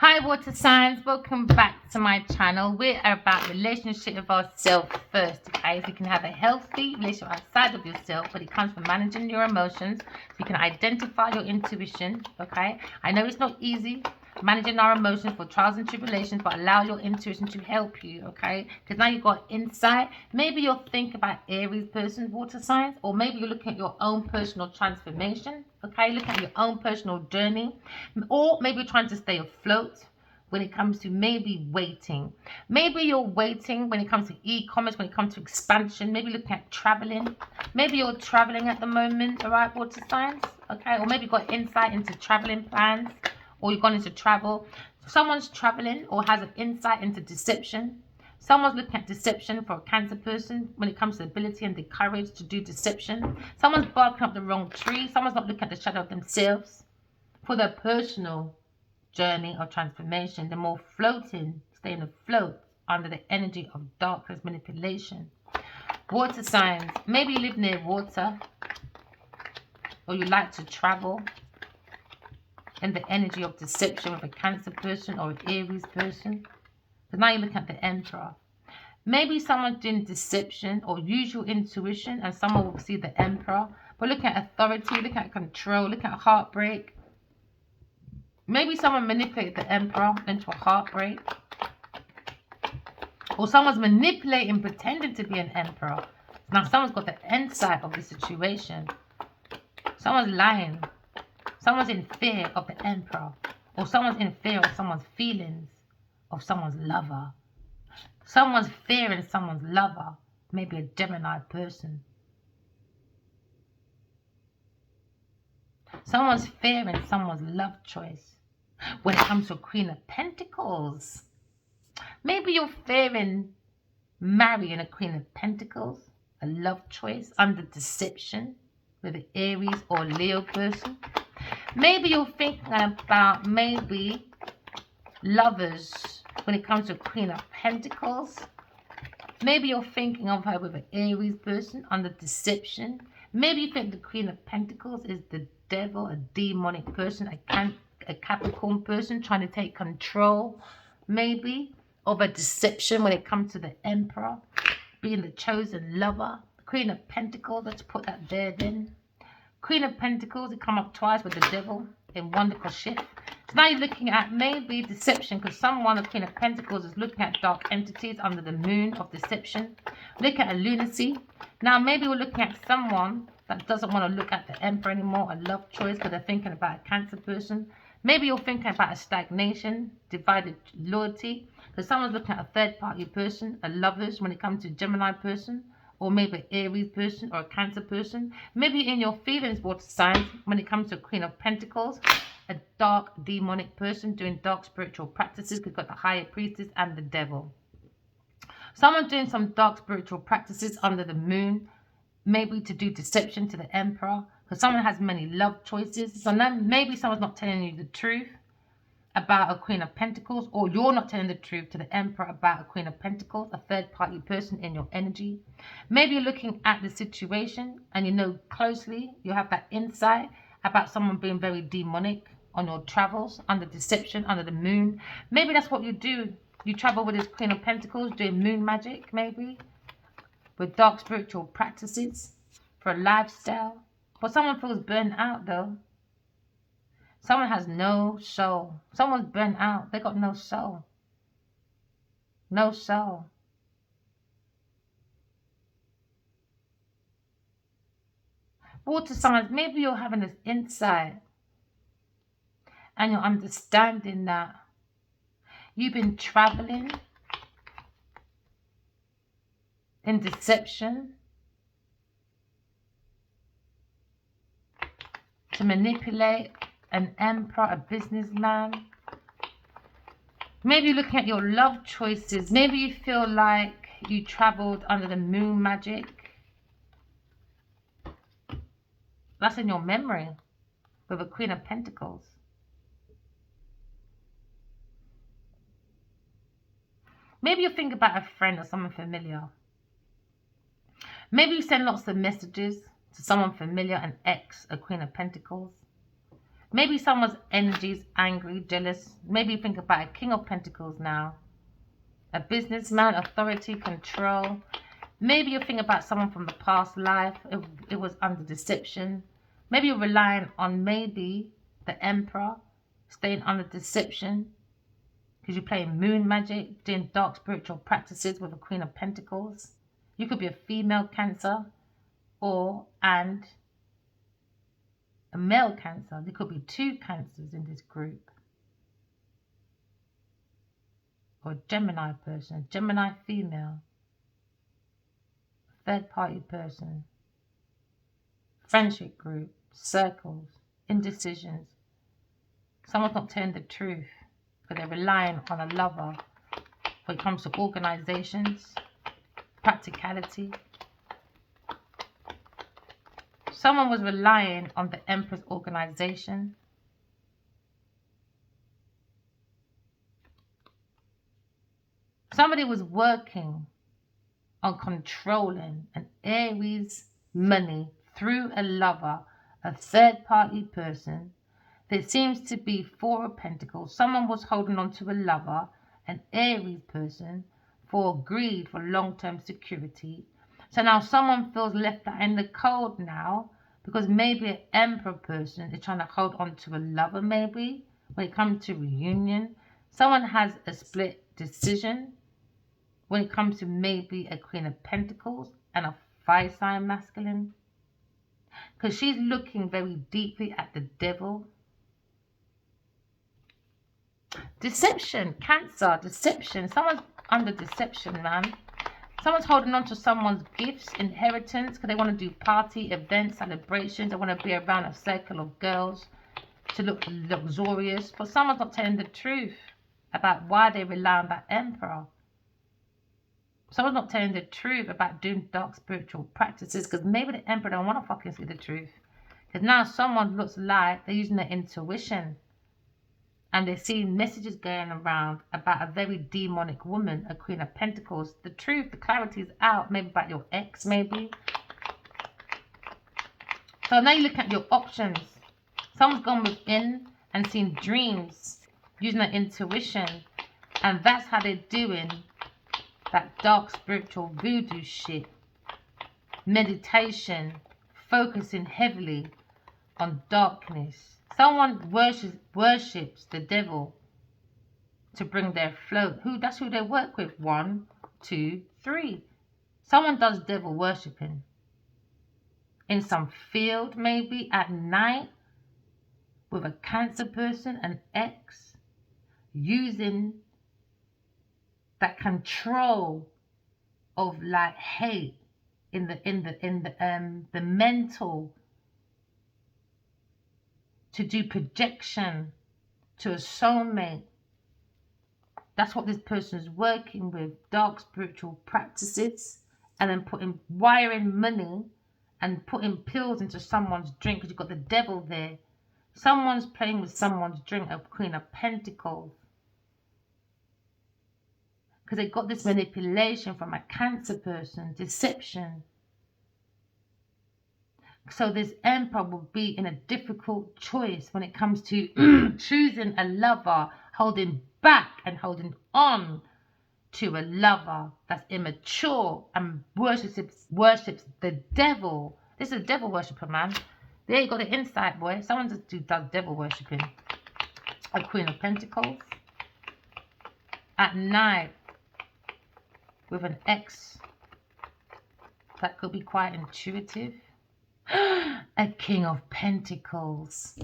Hi water signs, welcome back to my channel. We're about relationship with ourselves first, okay? So you can have a healthy relationship outside of yourself, but it comes from managing your emotions. So you can identify your intuition, okay? I know it's not easy managing our emotions for trials and tribulations, but allow your intuition to help you, okay? Because now you've got insight. Maybe you'll think about Aries person, water signs, or maybe you're looking at your own personal transformation, okay? Looking at your own personal journey, or maybe you're trying to stay afloat when it comes to maybe waiting. Maybe you're waiting when it comes to e-commerce, when it comes to expansion, maybe looking at traveling. Maybe you're traveling at the moment, all right, water signs, okay? Or maybe you've got insight into traveling plans, or you've gone into travel. Someone's traveling or has an insight into deception. Someone's looking at deception for a Cancer person when it comes to the ability and the courage to do deception. Someone's barking up the wrong tree. Someone's not looking at the shadow of themselves for their personal journey of transformation. They're more floating, staying afloat under the energy of darkness manipulation. Water signs. Maybe you live near water, or you like to travel in the energy of deception with a Cancer person or an Aries person. So now you're looking at the Emperor. Maybe someone's doing deception or use your intuition, and someone will see the Emperor. But look at authority, look at control, look at heartbreak. Maybe someone manipulated the Emperor into a heartbreak. Or someone's manipulating, pretending to be an Emperor. Now someone's got the insight of the situation. Someone's lying. Someone's in fear of the Emperor. Or someone's in fear of someone's feelings, of someone's lover. Someone's fearing someone's lover. Maybe a Gemini person. Someone's fearing someone's love choice. When it comes to a Queen of Pentacles, maybe you're fearing marrying a Queen of Pentacles, a love choice under deception with an Aries or Leo person. Maybe you're thinking about maybe lovers when it comes to a Queen of Pentacles. Maybe you're thinking of her with an Aries person under deception. Maybe you think the Queen of Pentacles is the devil, a demonic person, a Capricorn person trying to take control, maybe, of a deception when it comes to the Emperor, being the chosen lover. The Queen of Pentacles, let's put that there then. Queen of Pentacles, it come up twice with the devil in wonderful shift. So now you're looking at maybe deception, because someone, the Queen of Pentacles, is looking at dark entities under the moon of deception. Look at a lunacy. Now maybe we're looking at someone that doesn't want to look at the Emperor anymore, a love choice, because they're thinking about a Cancer person. Maybe you're thinking about a stagnation, divided loyalty, because someone's looking at a third party person, a lovers when it comes to a Gemini person, or maybe an Aries person or a Cancer person. Maybe in your feelings, water signs, when it comes to a Queen of Pentacles, a dark demonic person doing dark spiritual practices. We've got the higher priestess and the devil. Someone doing some dark spiritual practices under the moon, maybe to do deception to the Emperor, because someone has many love choices. So now maybe someone's not telling you the truth about a Queen of Pentacles, or you're not telling the truth to the Emperor about a Queen of Pentacles, a third party person in your energy. Maybe you're looking at the situation and you know closely, you have that insight about someone being very demonic on your travels, under deception, under the moon. Maybe that's what you do. You travel with this Queen of Pentacles, doing moon magic, maybe, with dark spiritual practices for a lifestyle. But someone feels burnt out though. Someone has no soul. Someone's burnt out. They got no soul. No soul. Water signs, maybe you're having this insight and you're understanding that you've been traveling in deception to manipulate an Emperor, a businessman. Maybe you're looking at your love choices. Maybe you feel like you traveled under the moon magic. That's in your memory with a Queen of Pentacles. Maybe you think about a friend or someone familiar. Maybe you send lots of messages to someone familiar, an ex, a Queen of Pentacles. Maybe someone's energy is angry, jealous. Maybe you think about a King of Pentacles now. A businessman, authority, control. Maybe you think about someone from the past life. It was under deception. Maybe you're relying on maybe the Emperor, staying under deception. Because you're playing moon magic, doing dark spiritual practices with a Queen of Pentacles. You could be a female Cancer and a male Cancer. There could be two Cancers in this group. Or a Gemini person, a Gemini female. Third party person. Friendship group, circles, indecisions. Someone's not telling the truth because they're relying on a lover when it comes to organizations, practicality. Someone was relying on the Empress organization. Somebody was working on controlling an Aries money through a lover, a third party person. There seems to be Four of Pentacles. Someone was holding on to a lover, an Aries person, for greed, for long-term security. So now someone feels left out in the cold now because maybe an Emperor person is trying to hold on to a lover maybe when it comes to reunion. Someone has a split decision when it comes to maybe a Queen of Pentacles and a fire sign masculine. Because she's looking very deeply at the devil. Deception, Cancer, deception. Someone's under deception, man. Someone's holding on to someone's gifts, inheritance, because they want to do party, events, celebrations. They want to be around a circle of girls to look luxurious. But someone's not telling the truth about why they rely on that Emperor. Someone's not telling the truth about doing dark spiritual practices because maybe the Emperor don't want to fucking see the truth. Because now someone looks like they're using their intuition. And they're seeing messages going around about a very demonic woman, a Queen of Pentacles. The truth, the clarity is out. Maybe about your ex, maybe. So now you look at your options. Someone's gone within and seen dreams, using their intuition. And that's how they're doing that dark spiritual voodoo shit. Meditation, focusing heavily on darkness. Someone worships the devil to bring their flow. That's who they work with. 1, 2, 3. Someone does devil worshipping in some field, maybe at night, with a Cancer person, an ex, using that control of like hate in the mental, to do projection to a soulmate. That's what this person is working with. Dark spiritual practices, and then wiring money and putting pills into someone's drink because you've got the devil there. Someone's playing with someone's drink, a Queen of Pentacles. Because they got this manipulation from a Cancer person, deception. So this Emperor will be in a difficult choice when it comes to choosing a lover, holding back and holding on to a lover that's immature and worships the devil. This is a devil worshipper, man. There you got the insight, boy. Someone just does devil worshipping. A Queen of Pentacles. At night, with an ex that could be quite intuitive. A King of Pentacles.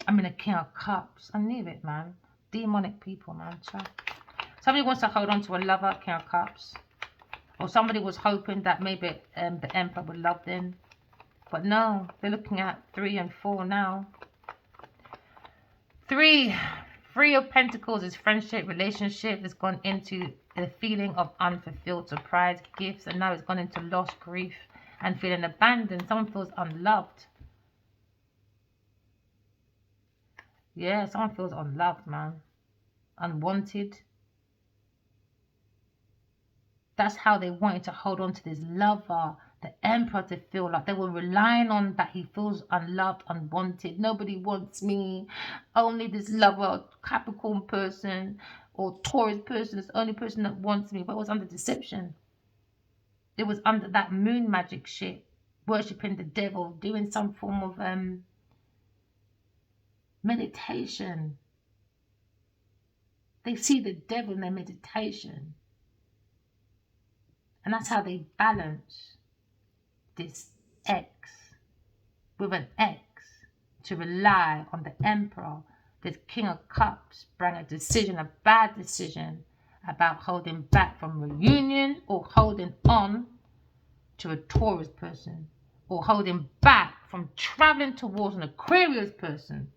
I mean, a King of Cups. I knew it, man. Demonic people, man. Somebody wants to hold on to a lover, King of Cups. Or somebody was hoping that maybe the Emperor would love them. But no, they're looking at 3 and 4 now. 3 of Pentacles is friendship, relationship. It's gone into the feeling of unfulfilled surprise gifts. And now it's gone into loss, grief, and feeling abandoned. Someone feels unloved. Yeah, someone feels unloved, man. Unwanted. That's how they wanted to hold on to this lover the Emperor to feel like they were relying on that he feels unloved, unwanted. Nobody wants me. Only this lover, Capricorn person or Taurus person is the only person that wants me. But it was under deception. It was under that moon magic shit, worshipping the devil, doing some form of meditation. They see the devil in their meditation. And that's how they balance this X with an X to rely on the Emperor. This King of Cups bring a decision, a bad decision about holding back from reunion or holding on to a Taurus person or holding back from traveling towards an Aquarius person.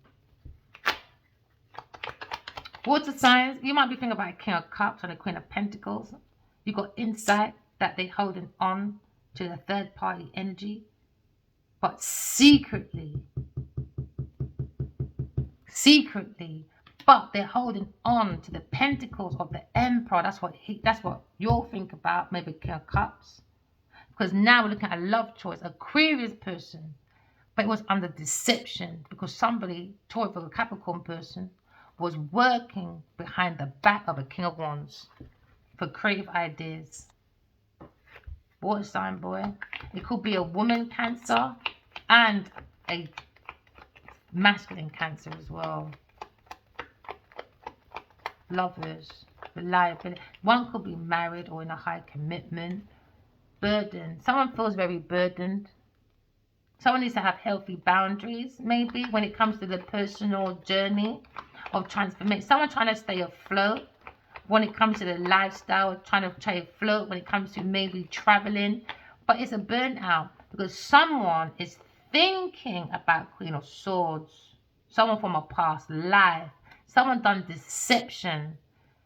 Water signs, you might be thinking about a King of Cups and a Queen of Pentacles. You got insight that they're holding on to the third party energy, but secretly, but they're holding on to the pentacles of the Emperor. That's what you'll think about, maybe King of Cups. Because now we're looking at a love choice, Aquarius person, but it was under deception because somebody, Taurus or a Capricorn person, was working behind the back of a King of Wands for creative ideas. Water sign boy. It could be a woman Cancer and a masculine Cancer as well. Lovers, reliability. One could be married or in a high commitment. Burden. Someone feels very burdened. Someone needs to have healthy boundaries, maybe, when it comes to the personal journey of transformation. Someone trying to stay afloat when it comes to the lifestyle, trying to stay afloat when it comes to maybe traveling. But it's a burnout because someone is thinking about Queen of Swords. Someone from a past life. Someone done deception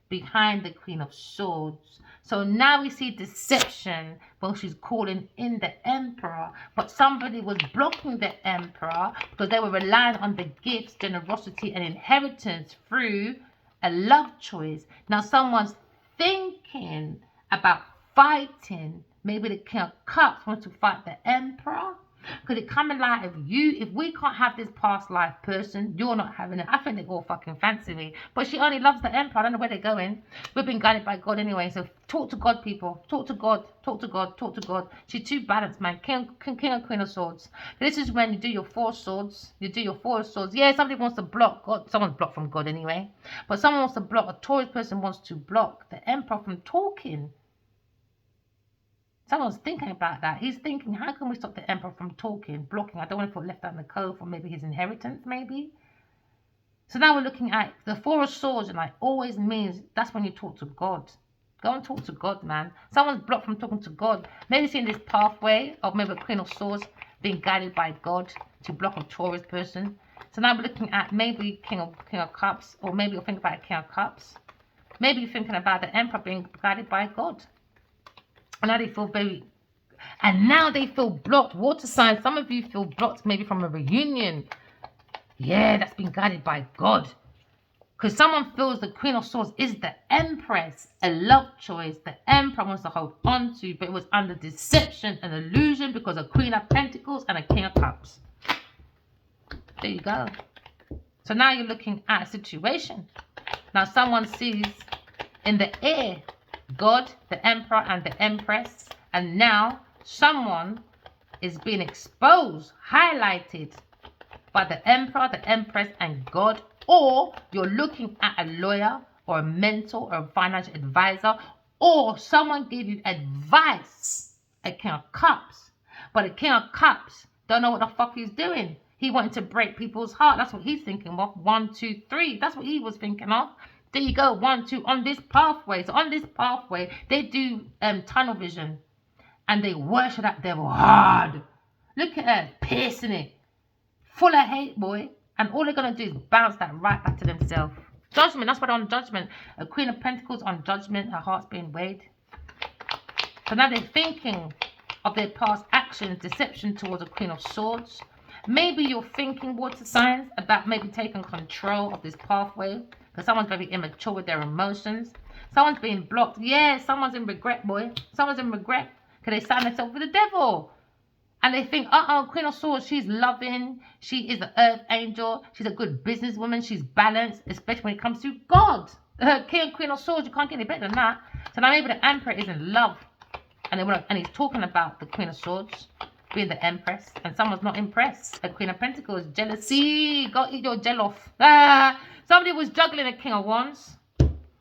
behind the Queen of Swords. So now we see deception when she's calling in the Emperor, but somebody was blocking the Emperor because they were relying on the gifts, generosity and inheritance through a love choice. Now someone's thinking about fighting. Maybe the King of Cups wants to fight the Emperor. Could it come in light of you? If we can't have this past life person, you're not having it. I think they all fucking fancy me. But she only loves the Emperor. I don't know where they're going. We've been guided by God anyway. So talk to God, people. Talk to God. Talk to God. Talk to God. She's too balanced, man. King and Queen of Swords. This is when you do your 4 swords. You do your 4 swords. Yeah, somebody wants to block God. Someone's blocked from God anyway. But someone wants to block. A Taurus person wants to block the Emperor from talking. Someone's thinking about that. He's thinking, how can we stop the Emperor from talking, blocking? I don't want to put left out in the cove for maybe his inheritance, maybe. So now we're looking at the 4 of Swords, and like always means that's when you talk to God. Go and talk to God, man. Someone's blocked from talking to God. Maybe seeing this pathway of maybe a Queen of Swords being guided by God to block a Taurus person. So now we're looking at maybe King of Cups, or maybe you're thinking about a King of Cups. Maybe you're thinking about the Emperor being guided by God. And now they feel now they feel blocked. Water signs, some of you feel blocked maybe from a reunion. Yeah, that's been guided by God. Because someone feels the Queen of Swords is the Empress, a love choice the Emperor wants to hold on to, but it was under deception and illusion because of Queen of Pentacles and a King of Cups. There you go. So now you're looking at a situation. Now someone sees in the air God, the Emperor and the Empress, and now someone is being exposed, highlighted by the Emperor, the Empress and God, or you're looking at a lawyer or a mentor or a financial advisor, or someone gave you advice, a King of Cups, but a King of Cups don't know what the fuck he's doing. He wanted to break people's heart. That's what he's thinking of. 1, 2, 3. That's what he was thinking of. There you go, 1, 2, on this pathway. So on this pathway, they do tunnel vision. And they worship that devil hard. Look at her, piercing it. Full of hate, boy. And all they're going to do is bounce that right back to themselves. Judgment, that's what on Judgment. A Queen of Pentacles on Judgment, her heart's being weighed. So now they're thinking of their past actions, deception towards a Queen of Swords. Maybe you're thinking, water signs, about maybe taking control of this pathway. Because someone's very immature with their emotions. Someone's being blocked. Yeah, someone's in regret, boy. Someone's in regret. Because they signed themselves with the devil. And they think, uh-oh, Queen of Swords, she's loving. She is an earth angel. She's a good businesswoman. She's balanced, especially when it comes to God. King and Queen of Swords, you can't get any better than that. So now maybe the Emperor is in love. And he's talking about the Queen of Swords being the Empress. And someone's not impressed. The Queen of Pentacles, jealousy. Go eat your gel off. Somebody was juggling a King of Wands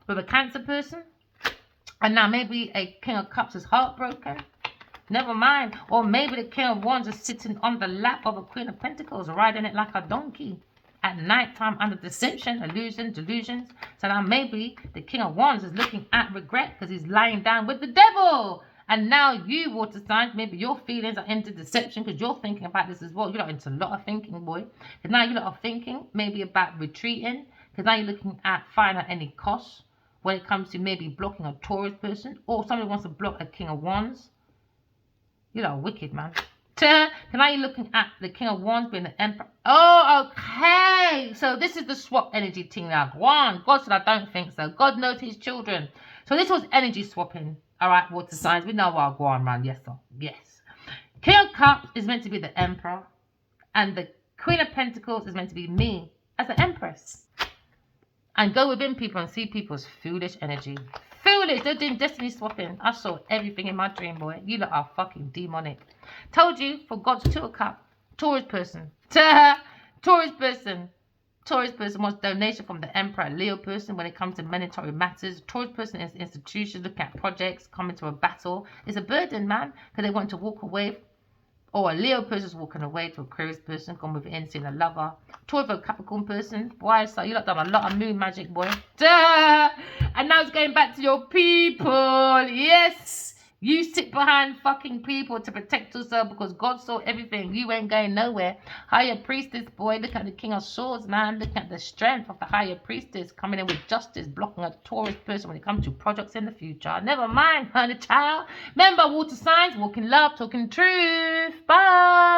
with a Cancer person. And now maybe a King of Cups is heartbroken. Never mind. Or maybe the King of Wands is sitting on the lap of a Queen of Pentacles, riding it like a donkey at night time under deception, illusion, delusions. So now maybe the King of Wands is looking at regret because he's lying down with the devil. And now you, water signs, maybe your feelings are into deception because you're thinking about this as well. You're into a lot of thinking, boy. Because now you're not thinking maybe about retreating. Because now you're looking at finding at any cost when it comes to maybe blocking a Taurus person. Or somebody wants to block a King of Wands. You know, wicked, man. Can now you're looking at the King of Wands being the Emperor. Oh, okay. So this is the swap energy thing now. God said, I don't think so. God knows his children. So this was energy swapping. All right, water signs. We know what go on, man. Yes, sir. Yes. King of Cups is meant to be the Emperor. And the Queen of Pentacles is meant to be me as the Empress. And go within people and see people's foolish energy. Foolish. They're doing destiny swapping. I saw everything in my dream, boy. You lot are fucking demonic. Told you, for God's Two of Cups. Taurus person. Taurus person. Taurus person wants donation from the Emperor. Leo person, when it comes to monetary matters. Taurus person is institutions, looking at projects, coming to a battle. It's a burden, man, because they want to walk away. Or a Leo person is walking away to Aquarius person, gone within, seeing a lover. Taurus a Capricorn person. Why? So you lot done a lot of moon magic, boy. And now it's going back to your people. Yes. You sit behind fucking people to protect yourself because God saw everything. You ain't going nowhere. Higher priestess, boy. Look at the King of Swords, man. Look at the strength of the higher priestess coming in with justice, blocking a Taurus person when it comes to projects in the future. Never mind, honey child. Remember, water signs, walking love, talking truth. Bye.